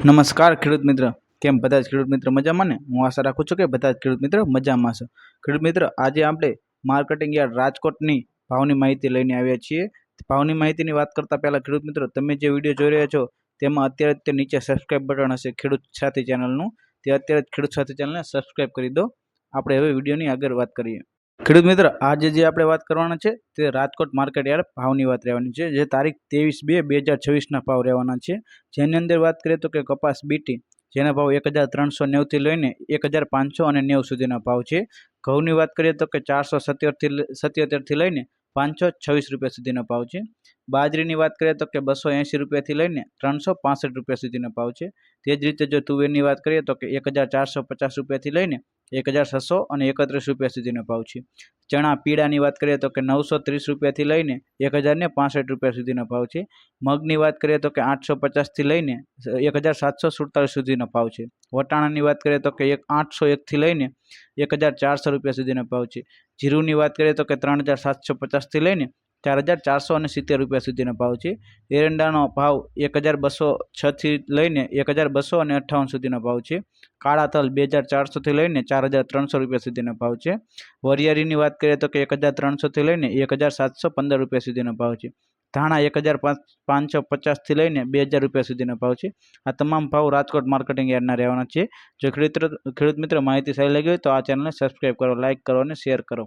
નમસ્કાર ખેડૂત મિત્ર, કેમ બધા જ ખેડૂત મિત્ર મજામાં ને? હું આશા રાખું છું કે બધા જ ખેડૂત મિત્ર મજામાં છે. ખેડૂત મિત્ર, આજે આપણે માર્કેટિંગ યાર્ડ રાજકોટની ભાવની માહિતી લઈને આવ્યા છીએ. ભાવની માહિતીની વાત કરતા પહેલા ખેડૂત મિત્રો, તમે જે વિડીયો જોઈ રહ્યા છો તેમાં અત્યારે તે નીચે સબસ્ક્રાઇબ બટન હશે ખેડૂત સાથી ચેનલનું, તે અત્યારે જ ખેડૂત સાથી ચેનલને સબસ્ક્રાઇબ કરી દો. આપણે હવે વિડીયોની આગળ વાત કરીએ. ખેડૂત મિત્ર, આજે જે આપણે વાત કરવાના છે તે રાજકોટ માર્કેટ યાર્ડ ભાવની વાત રહેવાની છે, જે તારીખ 23/2/2026 ભાવ રહેવાના છે. જેની અંદર વાત કરીએ તો કે કપાસ બીટી, જેના ભાવ 1390 થી લઈને 1590 સુધીના ભાવ છે. ઘઉંની વાત કરીએ તો કે 477 થી લઈને 526 રૂપિયા સુધીના ભાવ છે. બાજરીની વાત કરીએ તો કે 280 રૂપિયાથી લઈને 365 રૂપિયા સુધીના ભાવ છે. તે જ રીતે જો તુવેરની વાત કરીએ તો કે 1450 રૂપિયાથી લઈને 1631 રૂપિયા સુધીના ભાવ છે. ચણા પીળાની વાત કરીએ તો કે 930 રૂપિયાથી લઈને 1065 રૂપિયા સુધીના ભાવ છે. મગની વાત કરીએ તો કે 850થી લઈને 1747 સુધીનો ભાવ છે. વટાણાની વાત કરીએ તો કે 801થી લઈને 1400 રૂપિયા સુધીના ભાવ છે. જીરુની વાત કરીએ તો કે 3750થી લઈને 4470 રૂપિયા સુધીનો ભાવ છે. એરંડાનો ભાવ 1206 થી લઈને 1258 સુધીનો ભાવ છે. કાળા તલ 2400 થી લઈને 4300 રૂપિયા સુધીનો ભાવ છે. વરિયાળીની વાત કરીએ તો કે 1300 થી લઈને 1715 રૂપિયા સુધીનો ભાવ છે. ધાણા 1550 થી લઈને 2000 રૂપિયા સુધીનો ભાવ છે. આ તમામ ભાવ રાજકોટ માર્કેટિંગ યાર્ડના રહેવાના છે. જો ખેડૂત મિત્ર માહિતી સારી લાગી હોય તો આ ચેનલને સબસ્ક્રાઇબ કરો, લાઇક કરો અને શેર કરો.